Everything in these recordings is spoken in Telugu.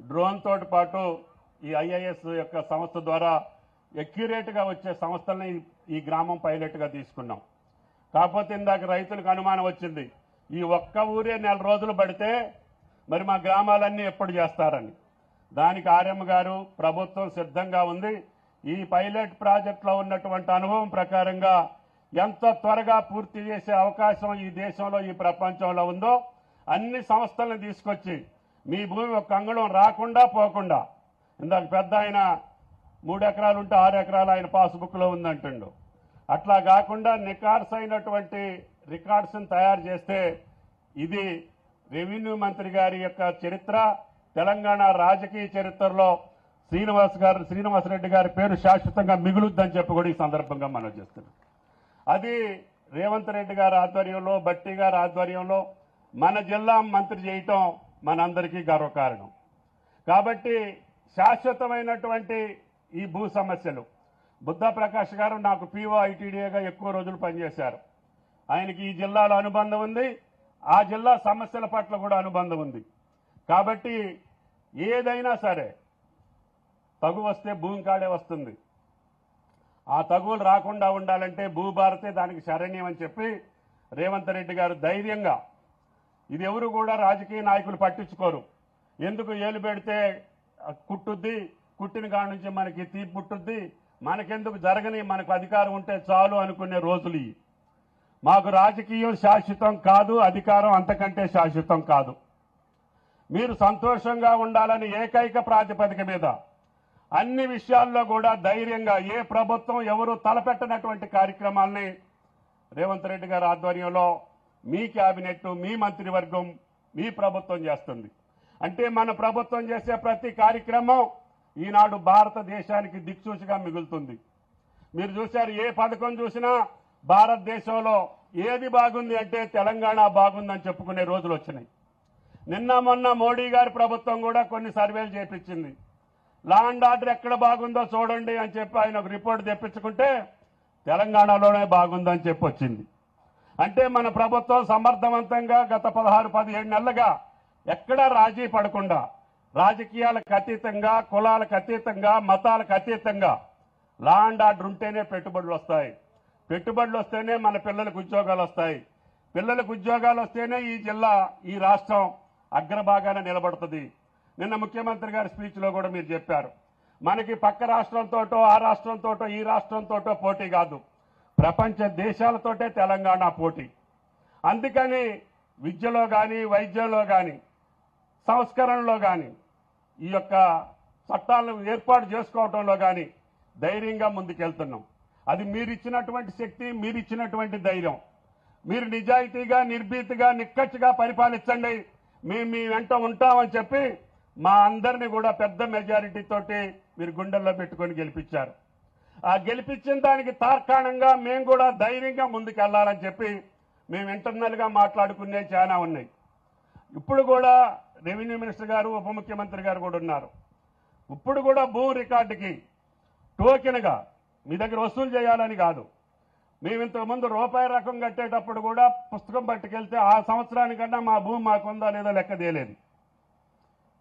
డ్రోన్ తోటి పాటు ఈ ఐఏఎస్ యొక్క సంస్థ ద్వారా అక్యురేట్గా వచ్చే సంస్థల్ని ఈ గ్రామం పైలట్గా తీసుకున్నాం. కాకపోతే ఇందాక రైతులకు అనుమానం వచ్చింది, ఈ ఒక్క ఊరే 4 రోజులు పడితే మరి మా గ్రామాలన్నీ ఎప్పుడు చేస్తారని. దానికి ఆర్ఎం గారు ప్రభుత్వం సిద్ధంగా ఉంది. ఈ పైలట్ ప్రాజెక్టులో ఉన్నటువంటి అనుభవం ప్రకారంగా ఎంత త్వరగా పూర్తి చేసే అవకాశం ఈ దేశంలో ఈ ప్రపంచంలో ఉందో అన్ని సంస్థలను తీసుకొచ్చి మీ భూమి ఒక అంగుళం రాకుండా పోకుండా, ఇందాక పెద్ద ఆయన 3 ఎకరాలు ఉంటే 6 ఎకరాలు ఆయన పాస్బుక్లో ఉందంటుండు, అట్లా కాకుండా నికార్స్ అయినటువంటి రికార్డ్స్ని తయారు చేస్తే ఇది రెవెన్యూ మంత్రి గారి యొక్క చరిత్ర, తెలంగాణ రాజకీయ చరిత్రలో శ్రీనివాసరెడ్డి గారి పేరు శాశ్వతంగా మిగులుద్దని చెప్పి కూడా ఈ సందర్భంగా మనం చేస్తున్నాం. అది రేవంత్ రెడ్డి గారి ఆధ్వర్యంలో, భట్టి గారి ఆధ్వర్యంలో మన జిల్లా మంత్రి చేయటం మనందరికీ గర్వకారణం. కాబట్టి శాశ్వతమైనటువంటి ఈ భూ సమస్యలు, బుద్ధ ప్రకాష్ గారు నాకు పీఓ ఐటీడీఏగా ఎక్కువ రోజులు పనిచేశారు. ఆయనకి ఈ జిల్లాలో అనుబంధం ఉంది, ఆ జిల్లా సమస్యల పట్ల కూడా అనుబంధం ఉంది. కాబట్టి ఏదైనా సరే తగు వస్తే భూమి కాడే వస్తుంది. ఆ తగువులు రాకుండా ఉండాలంటే భూభారతే దానికి శరణ్యం అని చెప్పి రేవంత్ రెడ్డి గారు ధైర్యంగా, ఇది ఎవరు కూడా రాజకీయ నాయకులు పట్టించుకోరు, ఎందుకు ఏలు పెడితే కుట్టుద్ది, కుట్టిన కాడ నుంచి మనకి తీపి పుట్టుద్ది, మనకెందుకు జరగని, మనకు అధికారం ఉంటే చాలు అనుకునే రోజులు. మాకు రాజకీయం శాశ్వతం కాదు, అధికారం అంతకంటే శాశ్వతం కాదు. మీరు సంతోషంగా ఉండాలని ఏకైక ప్రాతిపదిక మీద అన్ని విషయాల్లో కూడా ధైర్యంగా ఏ ప్రభుత్వం ఎవరు తలపెట్టనటువంటి కార్యక్రమాల్ని రేవంత్ రెడ్డి గారి ఆధ్వర్యంలో మీ కేబినెట్, మీ మంత్రివర్గం, మీ ప్రభుత్వం చేస్తుంది. అంటే మన ప్రభుత్వం చేసే ప్రతి కార్యక్రమం ఈనాడు భారతదేశానికి దిక్సూచిగా మిగులుతుంది. మీరు చూశారు, ఏ పథకం చూసినా భారతదేశంలో ఏది బాగుంది అంటే తెలంగాణ బాగుందని చెప్పుకునే రోజులు వచ్చినాయి. నిన్న మొన్న మోడీ గారి ప్రభుత్వం కూడా కొన్ని సర్వేలు చేపించింది. లా అండ్ ఆర్డర్ ఎక్కడ బాగుందో చూడండి అని చెప్పి ఆయన ఒక రిపోర్ట్ తెప్పించుకుంటే తెలంగాణలోనే బాగుందని చెప్పి వచ్చింది. అంటే మన ప్రభుత్వం సమర్థవంతంగా గత 16-17 నెలలుగా ఎక్కడా రాజీ పడకుండా, రాజకీయాలకు అతీతంగా, కులాలకు అతీతంగా, మతాలకు అతీతంగా లా అండ్ ఆర్డర్ ఉంటేనే పెట్టుబడులు వస్తాయి. పెట్టుబడులు వస్తేనే మన పిల్లలకు ఉద్యోగాలు వస్తాయి. పిల్లలకు ఉద్యోగాలు వస్తేనే ఈ జిల్లా, ఈ రాష్ట్రం అగ్రభాగాన నిలబడుతుంది. నిన్న ముఖ్యమంత్రి గారి స్పీచ్లో కూడా మీరు చెప్పారు, మనకి పక్క రాష్ట్రంతోటో, ఆ రాష్ట్రంతోటో, ఈ రాష్ట్రంతోటో పోటీ కాదు, ప్రపంచ దేశాలతోటే తెలంగాణ పోటీ. అందుకని విద్యలో కానీ, వైద్యంలో కానీ, సంస్కరణలో కానీ, ఈ యొక్క చట్టాలను ఏర్పాటు చేసుకోవడంలో కానీ ధైర్యంగా ముందుకెళ్తున్నాం. అది మీరిచ్చినటువంటి శక్తి, మీరిచ్చినటువంటి ధైర్యం. మీరు నిజాయితీగా, నిర్భీతిగా, నిక్కచ్చిగా పరిపాలించండి, మేము మీ వెంట ఉంటామని చెప్పి మా అందరినీ కూడా పెద్ద మెజారిటీ తోటి మీరు గుండెల్లో పెట్టుకొని గెలిపించారు. ఆ గెలిపించిన దానికి తార్కాణంగా మేము కూడా ధైర్యంగా ముందుకెళ్లాలని చెప్పి మేము ఇంటర్నల్గా మాట్లాడుకునే చాలా ఉన్నాయి. ఇప్పుడు కూడా రెవెన్యూ మినిస్టర్ గారు, ఉప ముఖ్యమంత్రి గారు కూడా ఉన్నారు. ఇప్పుడు కూడా భూ రికార్డుకి టోకెన్గా మీ దగ్గర వసూలు చేయాలని కాదు, మేము ఇంతకుముందు రూపాయి రకం కట్టేటప్పుడు కూడా పుస్తకం పట్టుకెళ్తే ఆ సంవత్సరానికన్నా మా భూమి మాకుందా లేదో లెక్క తేలేదు.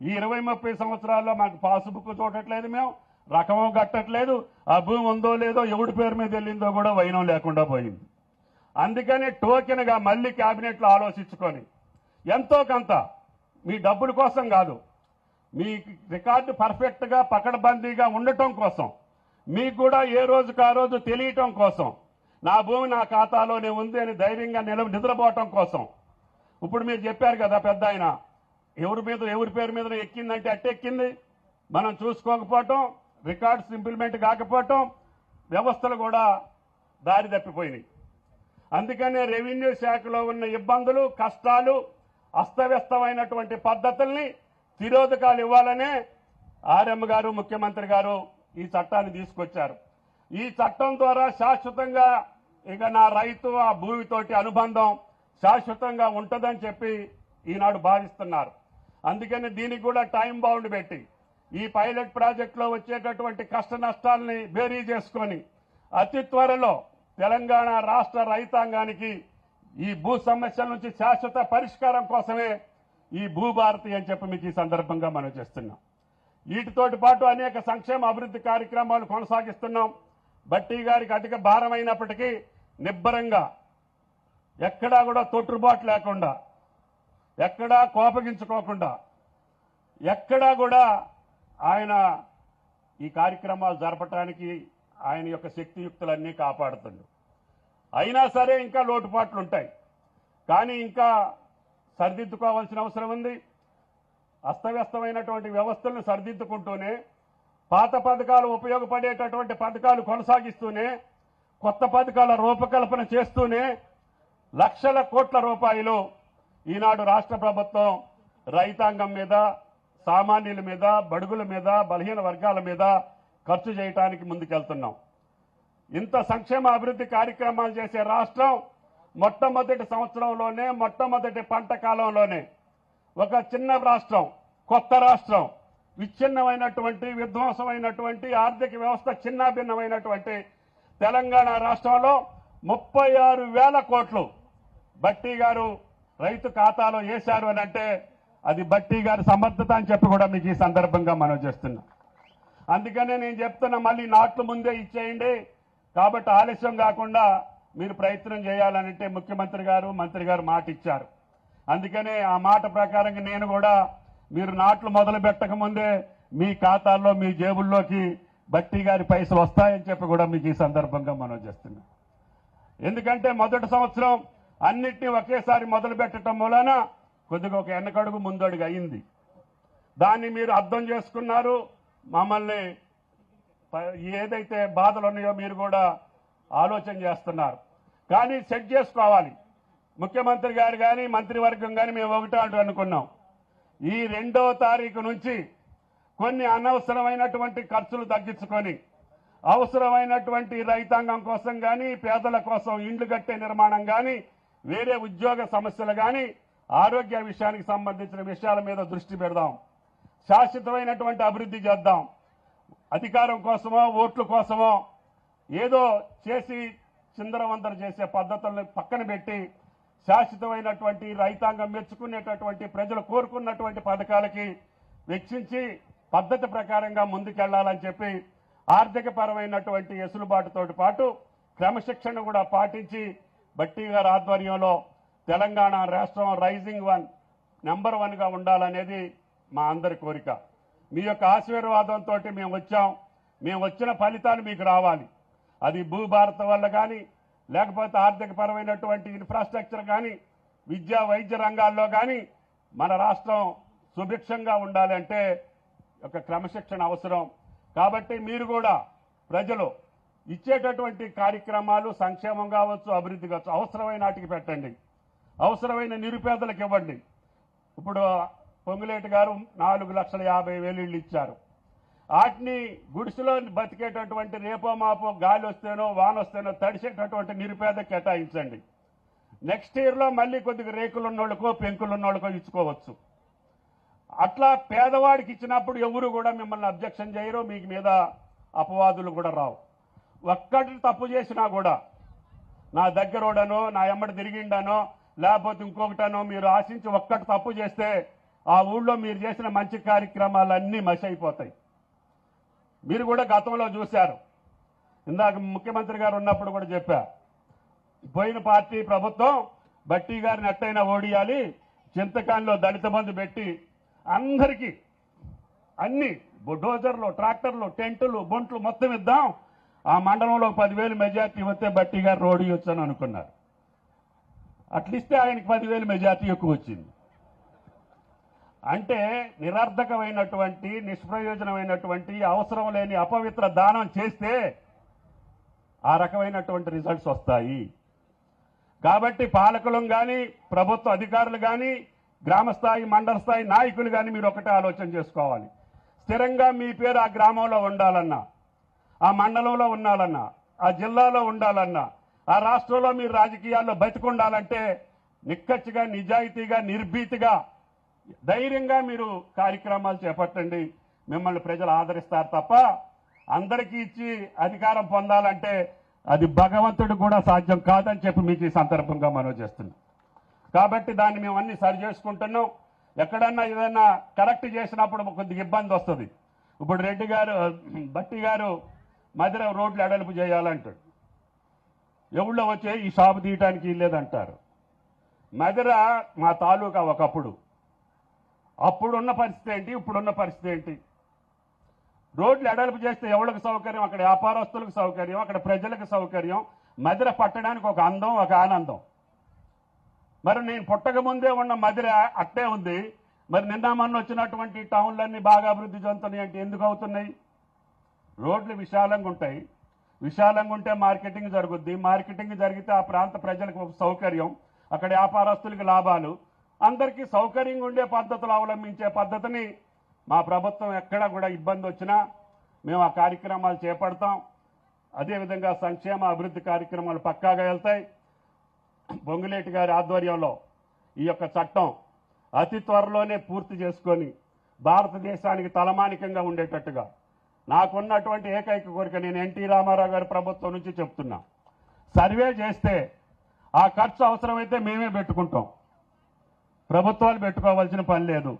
ఈ 20-30 సంవత్సరాల్లో మాకు పాస్బుక్ చూడట్లేదు, మేము రకమో కట్టట్లేదు, ఆ భూమి ఉందో లేదో ఎవడి పేరు మీద వెళ్ళిందో కూడా వైనం లేకుండా పోయింది. అందుకని టోకెన్గా మళ్ళీ క్యాబినెట్లో ఆలోచించుకొని ఎంతో కొంత మీ డబ్బుల కోసం కాదు, మీ రికార్డు పర్ఫెక్ట్గా పకడ్బందీగా ఉండటం కోసం, మీకు కూడా ఏ రోజుకు ఆ రోజు తెలియటం కోసం, నా భూమి నా ఖాతాలోనే ఉంది అని ధైర్యంగా నిద్రపోవటం కోసం. ఇప్పుడు మీరు చెప్పారు కదా పెద్ద ఆయన, ఎవరి పేరు మీద ఎక్కిందంటే అట్టెక్కింది, మనం చూసుకోకపోవటం, రికార్డ్స్ ఇంప్లిమెంట్ కాకపోవటం, వ్యవస్థలు కూడా దారి తప్పిపోయినాయి. అందుకనే రెవెన్యూ శాఖలో ఉన్న ఇబ్బందులు, కష్టాలు, అస్తవ్యస్తమైనటువంటి పద్ధతుల్ని తిరోధకాలు ఇవ్వాలనే ఆర్ఎం గారు, ముఖ్యమంత్రి గారు ఈ చట్టాన్ని తీసుకొచ్చారు. ఈ చట్టం ద్వారా శాశ్వతంగా ఇక నా రైతు ఆ భూమితోటి అనుబంధం శాశ్వతంగా ఉంటుందని చెప్పి ఈనాడు భావిస్తున్నారు. అందుకని దీనికి కూడా టైం బౌండ్ పెట్టి ఈ పైలట్ ప్రాజెక్టులో వచ్చేటటువంటి కష్ట నష్టాలని బేరీ చేసుకొని అతి త్వరలో తెలంగాణ రాష్ట్ర రైతాంగానికి ఈ భూ సమస్యల నుంచి శాశ్వత పరిష్కారం కోసమే ఈ భూభారతి అని చెప్పి మీకు ఈ సందర్భంగా మనం చేస్తున్నాం. వీటితోటి పాటు అనేక సంక్షేమ అభివృద్ధి కార్యక్రమాలు కొనసాగిస్తున్నాం. బట్టి గారికి అధిక భారమైనప్పటికీ నిబ్బరంగా ఎక్కడా కూడా తొట్టుబాటు లేకుండా, ఎక్కడా కోపగించుకోకుండా, ఎక్కడా కూడా ఆయన ఈ కార్యక్రమాలు జరపడానికి ఆయన యొక్క శక్తియుక్తులన్నీ కాపాడుతుండు. అయినా సరే ఇంకా లోటుపాట్లు ఉంటాయి, కానీ ఇంకా సరిదిద్దుకోవాల్సిన అవసరం ఉంది. అస్తవ్యస్తమైనటువంటి వ్యవస్థలను సరిదిద్దుకుంటూనే, పాత పథకాలు ఉపయోగపడేటటువంటి పథకాలు కొనసాగిస్తూనే, కొత్త పథకాల రూపకల్పన చేస్తూనే లక్షల కోట్ల రూపాయలు ఈనాడు రాష్ట్ర ప్రభుత్వం రైతాంగం మీద, సామాన్యుల మీద, బడుగుల మీద, బలహీన వర్గాల మీద ఖర్చు చేయడానికి ముందుకెళ్తున్నాం. ఇంత సంక్షేమ అభివృద్ధి కార్యక్రమాలు చేసే రాష్ట్రం మొట్టమొదటి సంవత్సరంలోనే, మొట్టమొదటి పంట కాలంలోనే ఒక చిన్న రాష్ట్రం, కొత్త రాష్ట్రం, విచ్ఛిన్నమైనటువంటి, విధ్వంసమైనటువంటి, ఆర్థిక వ్యవస్థ చిన్నాభిన్నమైనటువంటి తెలంగాణ రాష్ట్రంలో 36,000 కోట్లు బట్టి గారు రైతు ఖాతాలో వేశారు అని అంటే అది బట్టి గారి సమర్థత అని చెప్పి కూడా మీకు ఈ సందర్భంగా మనం చేస్తున్నాం. అందుకనే నేను చెప్తున్నా, మళ్ళీ నాట్లు ముందే ఇచ్చేయండి, కాబట్టి ఆలస్యం కాకుండా మీరు ప్రయత్నం చేయాలంటే ముఖ్యమంత్రి గారు, మంత్రి గారు మాట ఇచ్చారు. అందుకనే ఆ మాట ప్రకారంగా నేను కూడా మీరు నాట్లు మొదలు పెట్టక ముందే మీ ఖాతాల్లో, మీ జేబుల్లోకి బట్టి గారి పైసలు వస్తాయని చెప్పి కూడా మీకు ఈ సందర్భంగా మనం చేస్తున్నాం. ఎందుకంటే మొదటి సంవత్సరం అన్నిటినీ ఒకేసారి మొదలు పెట్టడం మూలన కొద్దిగా ఒక వెనకడుగు ముందడుగు అయింది. దాన్ని మీరు అర్థం చేసుకున్నారు. మమ్మల్ని ఏదైతే బాధలు ఉన్నాయో మీరు కూడా ఆలోచన చేస్తున్నారు. కానీ సెట్ చేసుకోవాలి. ముఖ్యమంత్రి గారు కానీ, మంత్రివర్గం కానీ మేము ఒకటే అనుకున్నాం, ఈ 2వ తారీఖు నుంచి కొన్ని అనవసరమైనటువంటి ఖర్చులు తగ్గించుకొని అవసరమైనటువంటి రైతాంగం కోసం కానీ, పేదల కోసం ఇండ్లు కట్టే నిర్మాణం కానీ, వేరే ఉద్యోగ సమస్యలు కానీ, ఆరోగ్య విషయానికి సంబంధించిన విషయాల మీద దృష్టి పెడదాం. శాశ్వతమైనటువంటి అభివృద్ధి చేద్దాం. అధికారం కోసమో, ఓట్ల కోసమో ఏదో చేసి చిందరవందర చేసే పద్ధతులను పక్కన పెట్టి శాశ్వతమైనటువంటి, రైతాంగం మెచ్చుకునేటటువంటి, ప్రజలు కోరుకున్నటువంటి పథకాలకి వెచ్చించి పద్ధతి ప్రకారంగా ముందుకెళ్లాలని చెప్పి ఆర్థిక పరమైనటువంటి ఎసులుబాటుతో పాటు క్రమశిక్షణ కూడా పాటించి బట్టి గారి ఆధ్వర్యంలో తెలంగాణ రాష్ట్రం రైజింగ్ నెంబర్ 1గా ఉండాలనేది మా అందరి కోరిక. మీ యొక్క ఆశీర్వాదంతో మేము వచ్చాం. మేము వచ్చిన ఫలితాలు మీకు రావాలి. అది భూభారత వల్ల కానీ, లేకపోతే ఆర్థిక పరమైనటువంటి ఇన్ఫ్రాస్ట్రక్చర్ కానీ, విద్యా వైద్య రంగాల్లో కానీ మన రాష్ట్రం సుభిక్షంగా ఉండాలంటే ఒక క్రమశిక్షణ అవసరం. కాబట్టి మీరు కూడా ప్రజలు ఇచ్చేటటువంటి కార్యక్రమాలు సంక్షేమం కావచ్చు, అభివృద్ధి కావచ్చు, అవసరమైన వాటికి పెట్టండి. అవసరమైన నిరుపేదలకు ఇవ్వండి. ఇప్పుడు పొంగులేటి గారు 4,50,000 ఇళ్ళు ఇచ్చారు. వాటిని గుడిసెలో బతికేటటువంటి, రేపో మాపో గాలి వస్తేనో వాన వస్తేనో తడిసేటటువంటి నిరుపేద కేటాయించండి. నెక్స్ట్ ఇయర్లో మళ్ళీ కొద్దిగా రేకులు ఉన్నోళ్ళకో, పెంకులు ఉన్నోళ్ళకో ఇచ్చుకోవచ్చు. అట్లా పేదవాడికి ఇచ్చినప్పుడు ఎవరు కూడా మిమ్మల్ని అబ్జెక్షన్ చేయరు, మీకు మీద అపవాదులు కూడా రావు. ఒక్కటి తప్పు చేసినా కూడా, నా దగ్గరోడనో, నా ఎమ్మడి తిరిగిండానో, లేకపోతే ఇంకొకటనో మీరు ఆశించి ఒక్కటి తప్పు చేస్తే ఆ ఊళ్ళో మీరు చేసిన మంచి కార్యక్రమాలన్నీ మసి అయిపోతాయి. మీరు కూడా గతంలో చూశారు. ఇందాక ముఖ్యమంత్రి గారు ఉన్నప్పుడు కూడా చెప్పా, పోయిన పార్టీ ప్రభుత్వం బట్టి గారిని ఎట్టయినా ఓడియాలి, చింతకాయలో దళిత బంధు పెట్టి అందరికీ అన్ని బుల్డోజర్లు, ట్రాక్టర్లు, టెంటులు, బొంట్లు మొత్తం ఇద్దాం, ఆ మండలంలో 10,000 మెజార్టీ వస్తే బట్టి గారు రోడ్డు ఇవ్వచ్చని అనుకున్నారు. అట్లిస్తే ఆయనకి 10,000 మెజార్టీ ఎక్కువ వచ్చింది. అంటే నిరర్ధకమైనటువంటి, నిష్ప్రయోజనమైనటువంటి, అవసరం లేని అపవిత్ర దానం చేస్తే ఆ రకమైనటువంటి రిజల్ట్స్ వస్తాయి. కాబట్టి పాలకులం కానీ, ప్రభుత్వ అధికారులు కానీ, గ్రామస్థాయి, మండల స్థాయి నాయకులు కానీ మీరు ఒకటే ఆలోచన చేసుకోవాలి. స్థిరంగా మీ పేరు ఆ గ్రామంలో ఉండాలన్నా, ఆ మండలంలో ఉండాలన్నా, ఆ జిల్లాలో ఉండాలన్నా, ఆ రాష్ట్రంలో మీరు రాజకీయాల్లో బతికుండాలంటే నిక్కచ్చిగా, నిజాయితీగా, నిర్భీతిగా, ధైర్యంగా మీరు కార్యక్రమాలు చేపట్టండి. మిమ్మల్ని ప్రజలు ఆదరిస్తారు తప్ప అందరికీ ఇచ్చి అధికారం పొందాలంటే అది భగవంతుడు కూడా సాధ్యం కాదని చెప్పి మీకు ఈ సందర్భంగా మనం చేస్తున్నాం. కాబట్టి దాన్ని మేము అన్ని సరి చేసుకుంటున్నాం. ఎక్కడన్నా ఏదైనా కరెక్ట్ చేసినప్పుడు కొద్దిగా ఇబ్బంది వస్తుంది. ఇప్పుడు రెడ్డి గారు బట్టి గారు మధిర రోడ్లు ఎడల్పు చేయాలంటాడు. ఎవళ్ళో వచ్చే ఈ షాపు తీయటానికి లేదంటారు. మధిర మా తాలూకా ఒకప్పుడు. అప్పుడున్న పరిస్థితి ఏంటి, ఇప్పుడున్న పరిస్థితి ఏంటి? రోడ్లు ఎడల్పు చేస్తే ఎవరికి సౌకర్యం? అక్కడ వ్యాపారస్తులకు సౌకర్యం, అక్కడ ప్రజలకు సౌకర్యం. మధిర పట్టడానికి ఒక అందం, ఒక ఆనందం. మరి నేను పుట్టక ముందే ఉన్న మధిర అట్టే ఉంది. మరి నిన్న మొన్న వచ్చినటువంటి టౌన్లన్నీ బాగా అభివృద్ధి చెందుతున్నాయి అంటే ఎందుకు అవుతున్నాయి? రోడ్లు విశాలంగా ఉంటాయి. విశాలంగా ఉంటే మార్కెటింగ్ జరుగుద్ది. మార్కెటింగ్ జరిగితే ఆ ప్రాంత ప్రజలకు ఒక సౌకర్యం, అక్కడ వ్యాపారస్తులకు లాభాలు. అందరికీ సౌకర్యంగా ఉండే పద్ధతులు అవలంబించే పద్ధతిని మా ప్రభుత్వం ఎక్కడా కూడా ఇబ్బంది వచ్చినా మేము ఆ కార్యక్రమాలు చేపడతాం. అదేవిధంగా సంక్షేమ అభివృద్ధి కార్యక్రమాలు పక్కాగా వెళ్తాయి. పొంగులేటి గారి ఆధ్వర్యంలో ఈ యొక్క చట్టం అతి త్వరలోనే పూర్తి చేసుకొని భారతదేశానికి తలమానికంగా ఉండేటట్టుగా నాకున్నటువంటి ఏకైక కోరిక, నేను ఎన్టీ రామారావు గారి ప్రభుత్వం నుంచి చెప్తున్నా, సర్వే చేస్తే ఆ ఖర్చు అవసరమైతే మేమే పెట్టుకుంటాం. ప్రభుత్వాలు పెట్టుకోవాల్సిన పని లేదు.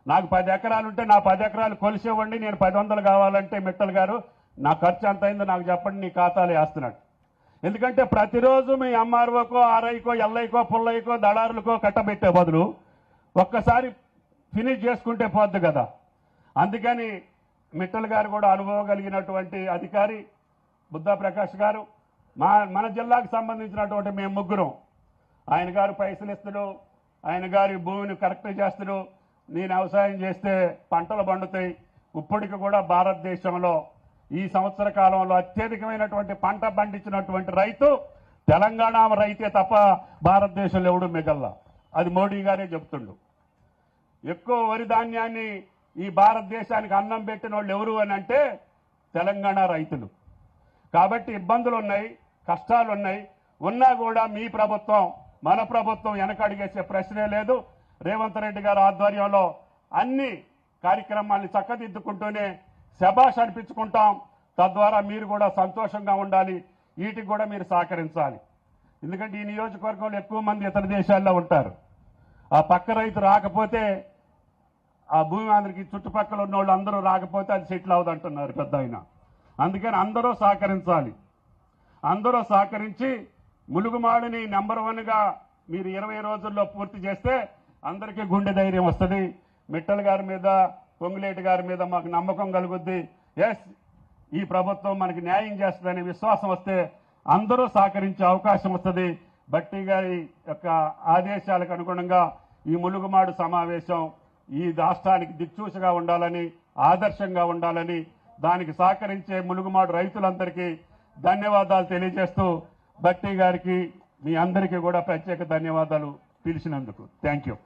నాకు 10 ఎకరాలు ఉంటే నా 10 ఎకరాలు కొలిసివ్వండి, నేను 10 కావాలంటే మిట్టల్ గారు నా ఖర్చు ఎంత అయిందో నాకు చెప్పండి, నీ ఖాతాలో వేస్తున్నాడు. ఎందుకంటే ప్రతిరోజు మీ ఎంఆర్ఓకో, ఆర్ఐకో, ఎల్ఐకో, పుల్లైకో, దళారులకో కట్టబెట్టే బదులు ఒక్కసారి ఫినిష్ చేసుకుంటే పోద్దు కదా. అందుకని మిట్టల్ గారు కూడా అనుభవం కలిగినటువంటి అధికారి, బుద్ధా ప్రకాష్ గారు, మన జిల్లాకు సంబంధించినటువంటి మేము ముగ్గురం, ఆయన గారు పైసలు ఇస్తుడు, ఆయన గారి భూమిని కరెక్ట్ చేస్తుడు. నేను వ్యవసాయం చేస్తే పంటలు పండుతాయి. ఇప్పటికి కూడా భారతదేశంలో ఈ సంవత్సర కాలంలో అత్యధికమైనటువంటి పంట పండించినటువంటి రైతు తెలంగాణ రైతే తప్ప భారతదేశంలో ఎవడు మిగల్లా. అది మోడీ గారే చెప్తుండు. ఎక్కువ వరి ధాన్యాన్ని ఈ భారతదేశానికి అన్నం పెట్టిన వాళ్ళు ఎవరు అని అంటే తెలంగాణ రైతులు. కాబట్టి ఇబ్బందులు ఉన్నాయి, కష్టాలు ఉన్నాయి. ఉన్నా కూడా మీ ప్రభుత్వం, మన ప్రభుత్వం వెనకడిగేసే ప్రశ్నే లేదు. రేవంత్ రెడ్డి గారి ఆధ్వర్యంలో అన్ని కార్యక్రమాల్ని చక్కదిద్దుకుంటూనే శభాష్ అనిపించుకుంటాం. తద్వారా మీరు కూడా సంతోషంగా ఉండాలి. వీటికి కూడా మీరు సహకరించాలి. ఎందుకంటే ఈ నియోజకవర్గంలో ఎక్కువ మంది ఇతర దేశాల్లో ఉంటారు. ఆ పక్క రైతు రాకపోతే, ఆ భూమి అందరికి చుట్టుపక్కల ఉన్న వాళ్ళు అందరూ రాకపోతే అది సెటిల్ అవుదంటున్నారు పెద్ద ఆయన. అందుకని అందరూ సహకరించాలి. అందరూ సహకరించి ములుగుమాడిని నెంబర్ 1గా మీరు 20 రోజుల్లో పూర్తి చేస్తే అందరికీ గుండె ధైర్యం వస్తుంది. మిట్టల్ గారి మీద, పొంగులేటి గారి మీద మాకు నమ్మకం కలుగుద్ది. ఎస్, ఈ ప్రభుత్వం మనకి న్యాయం చేస్తుందనే విశ్వాసం వస్తే అందరూ సహకరించే అవకాశం వస్తుంది. బట్టి గారి యొక్క ఆదేశాలకు అనుగుణంగా ఈ ములుగుమాడు సమావేశం ఈ రాష్ట్రానికి దిక్సూచిగా ఉండాలని, ఆదర్శంగా ఉండాలని, దానికి సహకరించే ములుగుమాడు రైతులందరికీ ధన్యవాదాలు తెలియజేస్తూ బట్టి గారికి, మీ అందరికీ కూడా ప్రత్యేక ధన్యవాదాలు పిలిచినందుకు. Thank you.